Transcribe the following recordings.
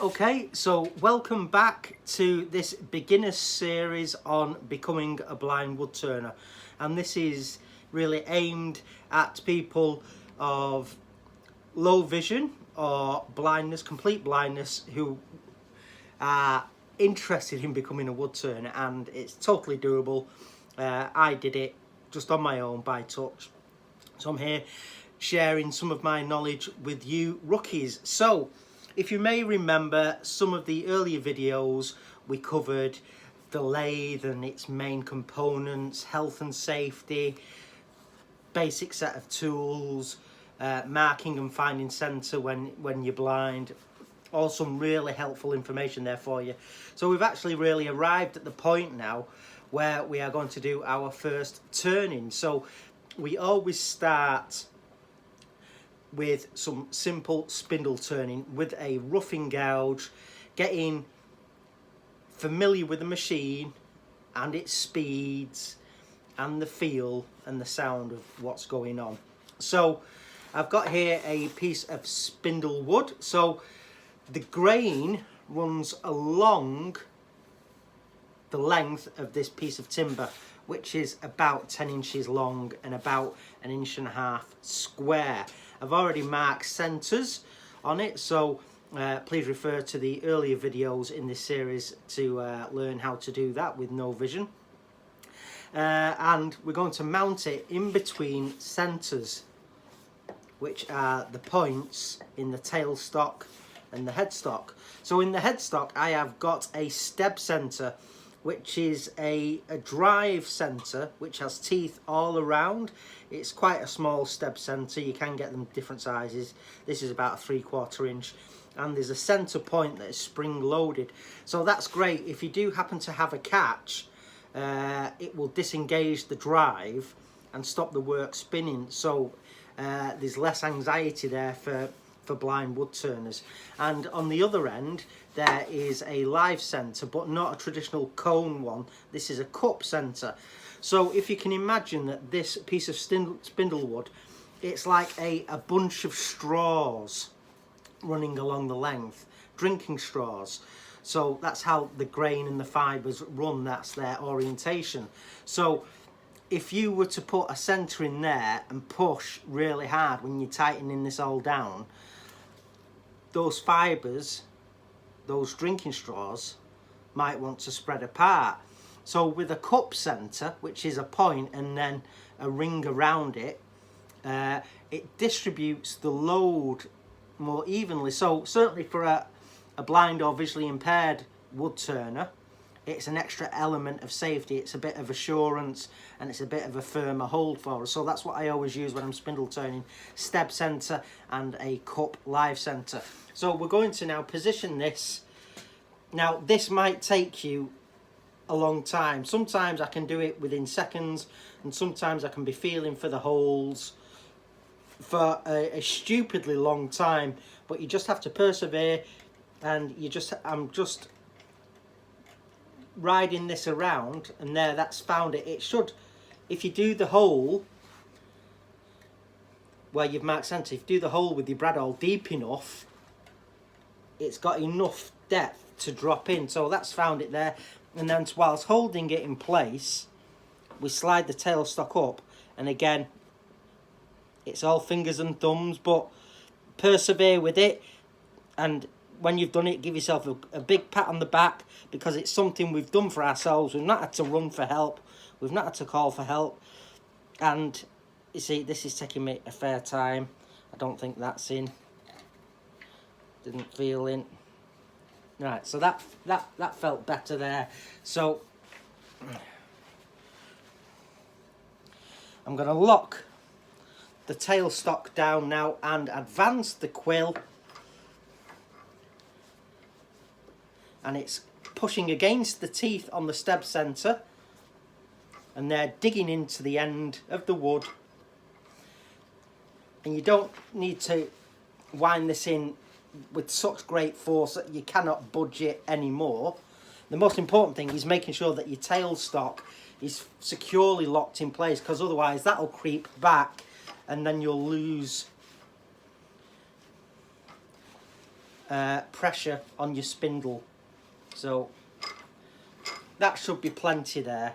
Okay, so welcome back to this beginner series on becoming a blind woodturner, and this is really aimed at people of low vision or blindness, complete blindness, who are interested in becoming a woodturner, and it's totally doable. I did it just on my own by touch, so I'm here sharing some of my knowledge with you rookies. So if you may remember some of the earlier videos, we covered the lathe and its main components, health and safety, basic set of tools, marking and finding centre when you're blind. All some really helpful information there for you. So we've actually really arrived at the point now where we are going to do our first turning. So we always start with some simple spindle turning with a roughing gouge, getting familiar with the machine and its speeds and the feel and the sound of what's going on. So I've got here a piece of spindle wood. So the grain runs along the length of this piece of timber, which is about 10 inches long and about 1.5 inches square. I've already marked centres on it, so please refer to the earlier videos in this series to learn how to do that with no vision. And we're going to mount it in between centres, which are the points in the tailstock and the headstock. So in the headstock I have got a steb centre, which is a drive centre which has teeth all around. It's quite a small steb centre, you can get them different sizes. This is about a 3/4 inch, and there's a centre point that is spring loaded. So that's great if you do happen to have a catch. It will disengage the drive and stop the work spinning, so there's less anxiety there for blind woodturners. And on the other end there is a live centre, but not a traditional cone one. This is a cup centre. So if you can imagine that this piece of spindle wood, it's like a bunch of straws running along the length, drinking straws. So that's how the grain and the fibres run, that's their orientation. So if you were to put a centre in there and push really hard when you're tightening this all down, those fibres, those drinking straws, might want to spread apart. So with a cup centre, which is a point and then a ring around it, it distributes the load more evenly. So certainly for a blind or visually impaired woodturner, it's an extra element of safety. It's a bit of assurance and it's a bit of a firmer hold for us. So that's what I always use when I'm spindle turning: steb centre and a cup live centre. So we're going to now position this. Now this might take you a long time. Sometimes I can do it within seconds, and sometimes I can be feeling for the holes for a stupidly long time, but you just have to persevere. And I'm just riding this around, and there, that's found it. It should, if you do the hole where you've marked centre, if you do the hole with your brad awl deep enough, it's got enough depth to drop in. So that's found it there. And then whilst holding it in place, we slide the tailstock up, and again it's all fingers and thumbs, but persevere with it. And when you've done it, give yourself a big pat on the back, because it's something we've done for ourselves. We've not had to run for help, we've not had to call for help. And you see, this is taking me a fair time. I don't think that's in, didn't feel in. Right, so that felt better there. So I'm going to lock the tailstock down now and advance the quill, and it's pushing against the teeth on the steb centre, and they're digging into the end of the wood. And you don't need to wind this in with such great force that you cannot budge it anymore. The most important thing is making sure that your tailstock is securely locked in place, because otherwise that'll creep back and then you'll lose pressure on your spindle. So that should be plenty there.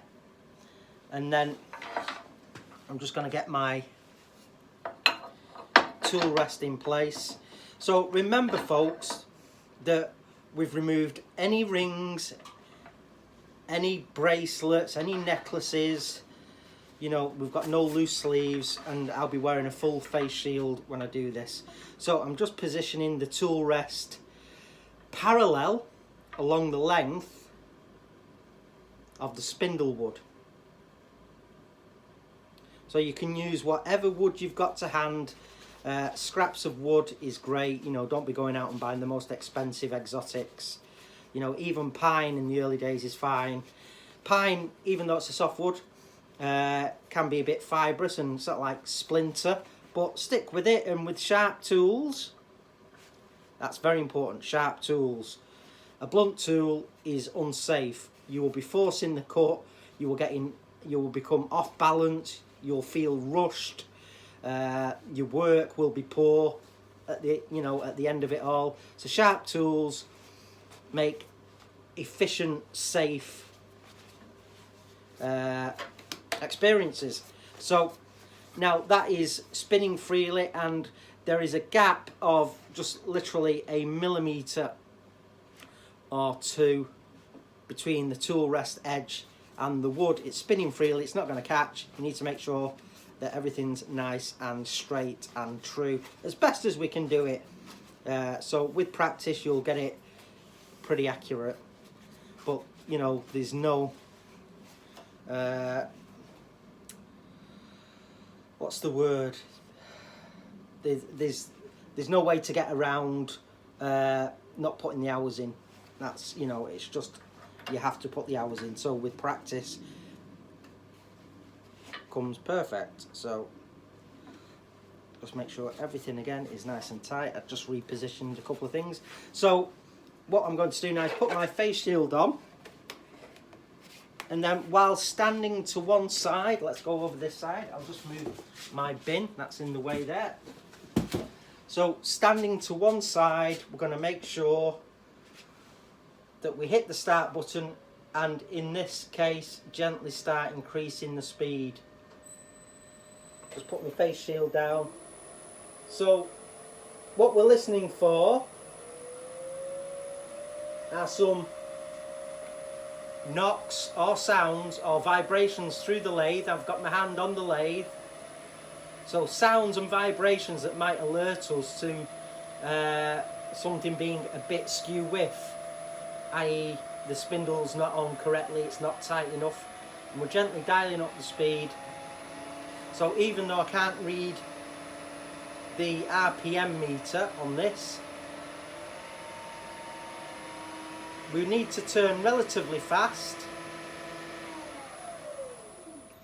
And then I'm just going to get my tool rest in place. So remember folks that we've removed any rings, any bracelets, any necklaces. You know, we've got no loose sleeves, and I'll be wearing a full face shield when I do this. So I'm just positioning the tool rest parallel along the length of the spindle wood. So you can use whatever wood you've got to hand. Scraps of wood is great. You know, don't be going out and buying the most expensive exotics. You know, even pine in the early days is fine. Pine, even though it's a soft wood, can be a bit fibrous and sort of like splinter, but stick with it. And with sharp tools, that's very important, sharp tools. A blunt tool is unsafe. You will be forcing the cut, you will become off balance, you'll feel rushed, your work will be poor at the end of it all. So sharp tools make efficient, safe experiences. So now that is spinning freely, and there is a gap of just literally a millimetre or two between the tool rest edge and the wood. It's spinning freely, it's not going to catch. You need to make sure that everything's nice and straight and true as best as we can do it. So with practice you'll get it pretty accurate, but you know, there's no what's the word, there's no way to get around not putting the hours in. That's, you know, it's just, you have to put the hours in. So with practice comes perfect. So just make sure everything again is nice and tight. I've just repositioned a couple of things. So what I'm going to do now is put my face shield on, and then while standing to one side, let's go over this side. I'll just move my bin that's in the way there. So standing to one side, we're going to make sure that we hit the start button, and in this case gently start increasing the speed. Just put my face shield down. So what we're listening for are some knocks or sounds or vibrations through the lathe. I've got my hand on the lathe, so sounds and vibrations that might alert us to something being a bit skew with, i.e. the spindle's not on correctly, it's not tight enough, and we're gently dialing up the speed. So even though I can't read the RPM meter on this, we need to turn relatively fast,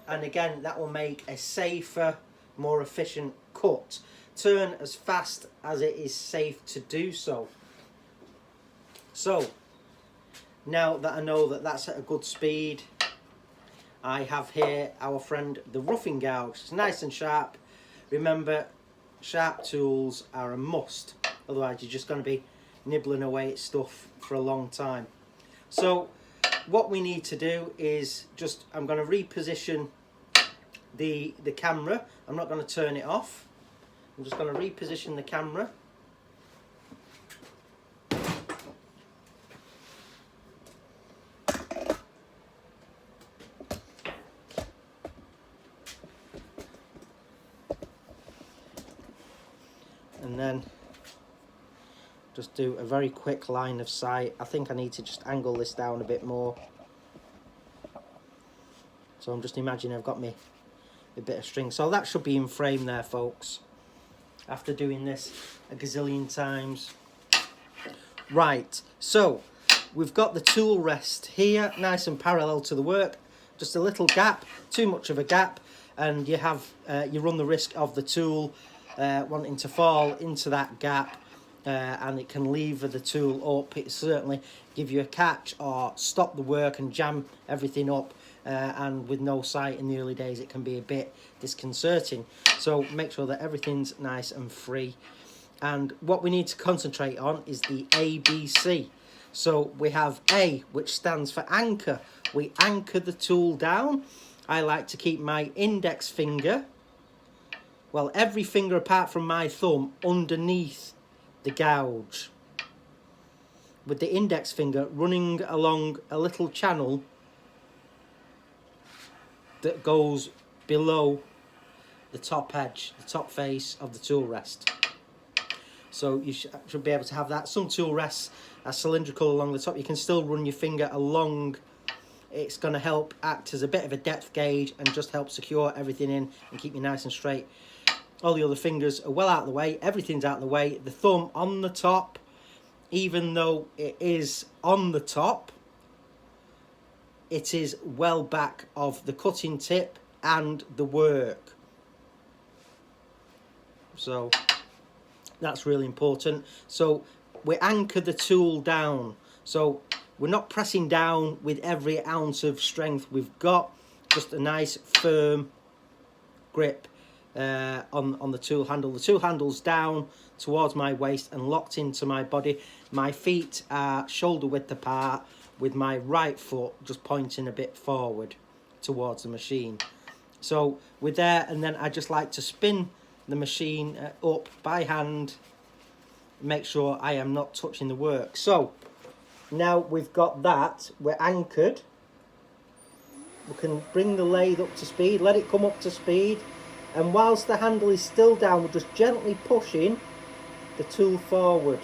and again that will make a safer, more efficient cut. Turn as fast as it is safe to do so. So now that I know that that's at a good speed, I have here our friend the roughing gouge. It's nice and sharp. Remember, sharp tools are a must, otherwise you're just going to be nibbling away at stuff for a long time. So what we need to do is just, I'm going to reposition the camera. I'm not going to turn it off. I'm just going to reposition the camera. And then just do a very quick line of sight. I think I need to just angle this down a bit more. So I'm just imagining I've got me a bit of string. So that should be in frame there, folks, after doing this a gazillion times. Right, so we've got the tool rest here, nice and parallel to the work. Just a little gap, too much of a gap, and you run the risk of the tool wanting to fall into that gap, and it can lever the tool up. It certainly give you a catch or stop the work and jam everything up, and with no sight in the early days it can be a bit disconcerting. So make sure that everything's nice and free. And what we need to concentrate on is the ABC. So we have A, which stands for anchor. We anchor the tool down. I like to keep my index finger, well, every finger apart from my thumb, underneath the gouge, with the index finger running along a little channel that goes below the top edge, the top face of the tool rest. So you should be able to have that. Some tool rests are cylindrical along the top. You can still run your finger along. It's going to help act as a bit of a depth gauge and just help secure everything in and keep you nice and straight. All the other fingers are well out of the way. Everything's out of the way. The thumb on the top, even though it is on the top, it is well back of the cutting tip and the work. So that's really important. So we anchor the tool down. So we're not pressing down with every ounce of strength we've got. Just a nice firm grip on the tool handle. The tool handle's down towards my waist and locked into my body. My feet are shoulder width apart, with my right foot just pointing a bit forward towards the machine. So we're there, and then I just like to spin the machine up by hand, make sure I am not touching the work. So now we've got that, we're anchored. We can bring the lathe up to speed, let it come up to speed, and whilst the handle is still down, we're just gently pushing the tool forward.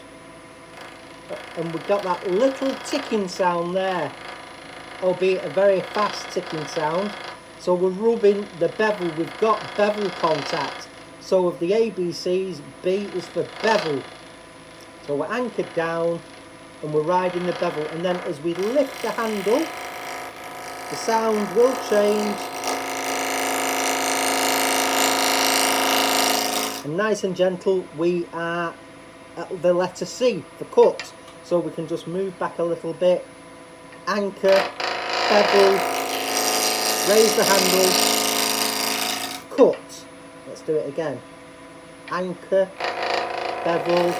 And we've got that little ticking sound there, albeit a very fast ticking sound. So we're rubbing the bevel, we've got bevel contact. So of the ABCs, B is for bevel. So we're anchored down and we're riding the bevel, and then as we lift the handle, the sound will change. And nice and gentle, we are at the letter C for cut. So we can just move back a little bit, anchor, bevel, raise the handle, cut. Let's do it again. Anchor, bevel,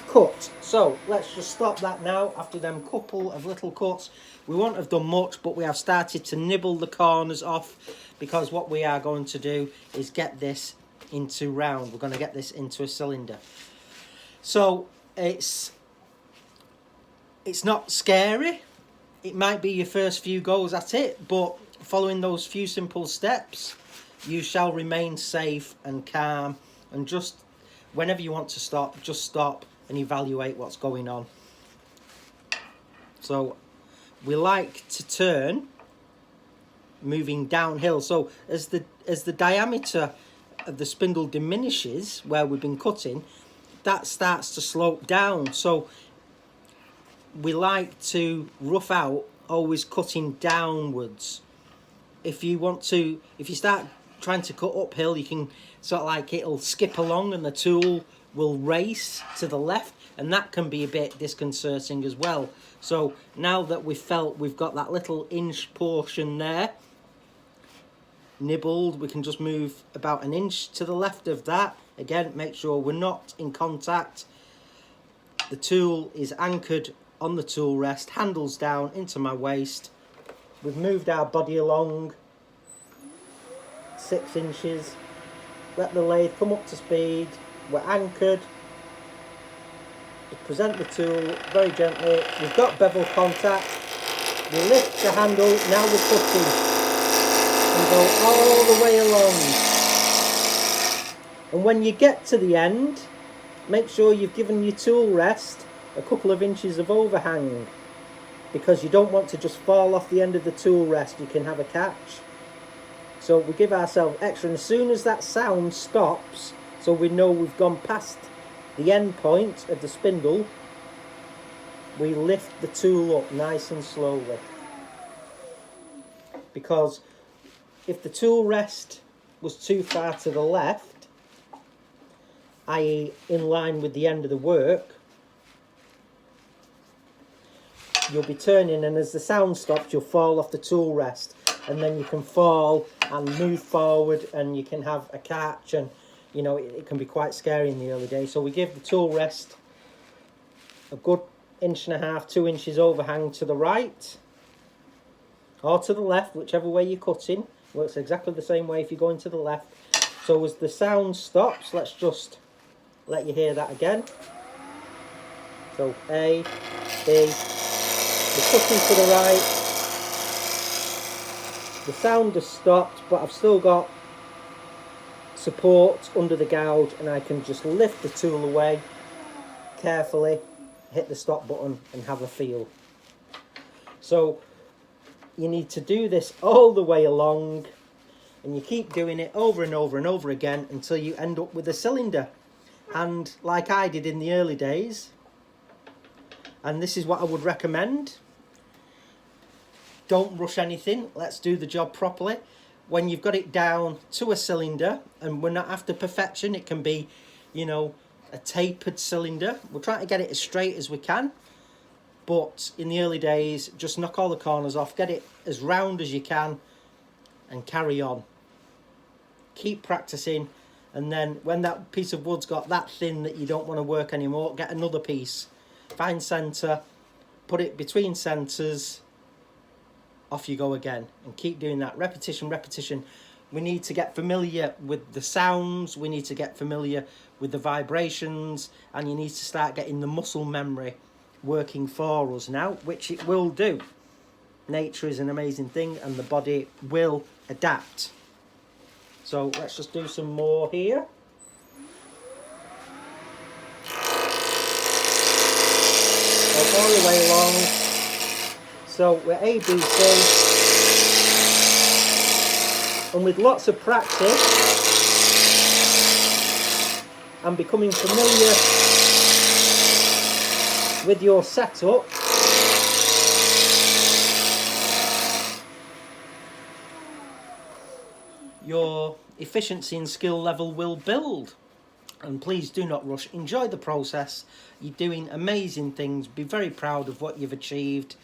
cut. So let's just stop that now after them couple of little cuts. We won't have done much, but we have started to nibble the corners off, because what we are going to do is get this into round. We're going to get this into a cylinder. So it's not scary. It might be your first few goes at it, but following those few simple steps, you shall remain safe and calm, and just whenever you want to stop, just stop and evaluate what's going on. So we like to turn moving downhill. So as the diameter of the spindle diminishes where we've been cutting, that starts to slope down. So we like to rough out always cutting downwards. If you start trying to cut uphill, you can sort of like, it'll skip along and the tool will race to the left, and that can be a bit disconcerting as well. So now that we've got that little inch portion there nibbled, we can just move about an inch to the left of that. Again, make sure we're not in contact. The tool is anchored on the tool rest, handles down into my waist. We've moved our body along 6 inches. Let the lathe come up to speed. We're anchored. We present the tool very gently. We've got bevel contact. We lift the handle. Now we're cutting. And go all the way along. And when you get to the end, make sure you've given your tool rest a couple of inches of overhang, because you don't want to just fall off the end of the tool rest. You can have a catch. So we give ourselves extra, and as soon as that sound stops, so we know we've gone past the end point of the spindle, we lift the tool up nice and slowly. Because if the tool rest was too far to the left, i.e. in line with the end of the work, you'll be turning, and as the sound stops, you'll fall off the tool rest. and then you can fall and move forward, and you can have a catch, and you know it can be quite scary in the early days. So we give the tool rest a good 1.5 to 2 inches overhang to the right or to the left, whichever way you're cutting. Works exactly the same way if you're going to the left. So as the sound stops, let's just let you hear that again. So A, B, we're cutting to the right. The sound has stopped, but I've still got support under the gouge, and I can just lift the tool away carefully, hit the stop button and have a feel. So you need to do this all the way along, and you keep doing it over and over and over again until you end up with a cylinder. And like I did in the early days, and this is what I would recommend, don't rush anything, let's do the job properly. When you've got it down to a cylinder, and we're not after perfection, it can be, you know, a tapered cylinder. We're trying to get it as straight as we can, but in the early days, just knock all the corners off, get it as round as you can, and carry on. Keep practicing, and then when that piece of wood's got that thin that you don't want to work anymore, get another piece, find centre, put it between centres, off you go again, and keep doing that. Repetition, repetition. We need to get familiar with the sounds, we need to get familiar with the vibrations, and you need to start getting the muscle memory working for us now, which it will do. Nature is an amazing thing, and the body will adapt. So let's just do some more here. So all the way along. So we're A, B, C. And with lots of practice and becoming familiar with your setup, your efficiency and skill level will build. And please do not rush, enjoy the process. You're doing amazing things, be very proud of what you've achieved,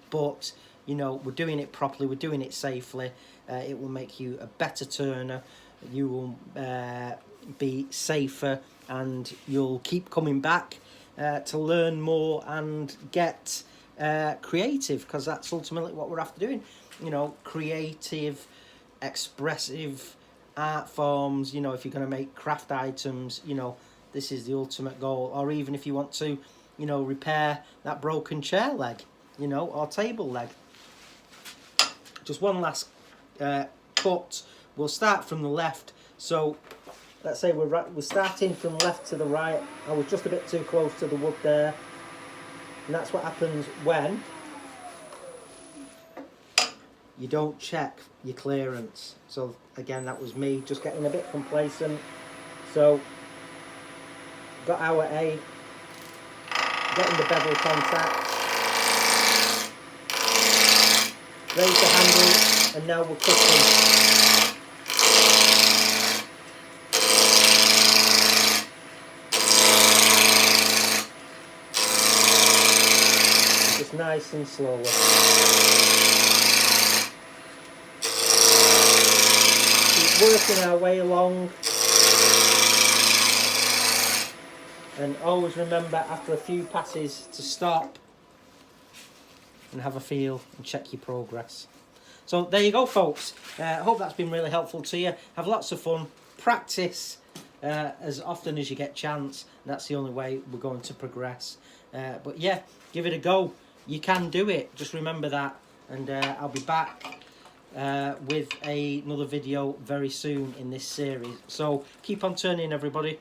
but you know, we're doing it properly, we're doing it safely. It will make you a better turner, you will be safer, and you'll keep coming back to learn more and get creative, because that's ultimately what we're after doing. You know, creative, expressive art forms. You know, if you're going to make craft items, you know, this is the ultimate goal. Or even if you want to, you know, repair that broken chair leg, you know, or table leg. Just one last cut. We'll start from the left. So let's say we're starting from left to the right. I was just a bit too close to the wood there, and that's what happens when you don't check your clearance. So again, that was me just getting a bit complacent. So got our A, getting the bevel contact, raise the handle, and now we're cutting. Just nice and slowly. Keep working our way along. And always remember after a few passes to stop and have a feel and check your progress. So there you go, folks. I hope that's been really helpful to you. Have lots of fun. Practice as often as you get chance. That's the only way we're going to progress. But yeah, give it a go. You can do it. Just remember that. And I'll be back with another video very soon in this series. So keep on turning, everybody.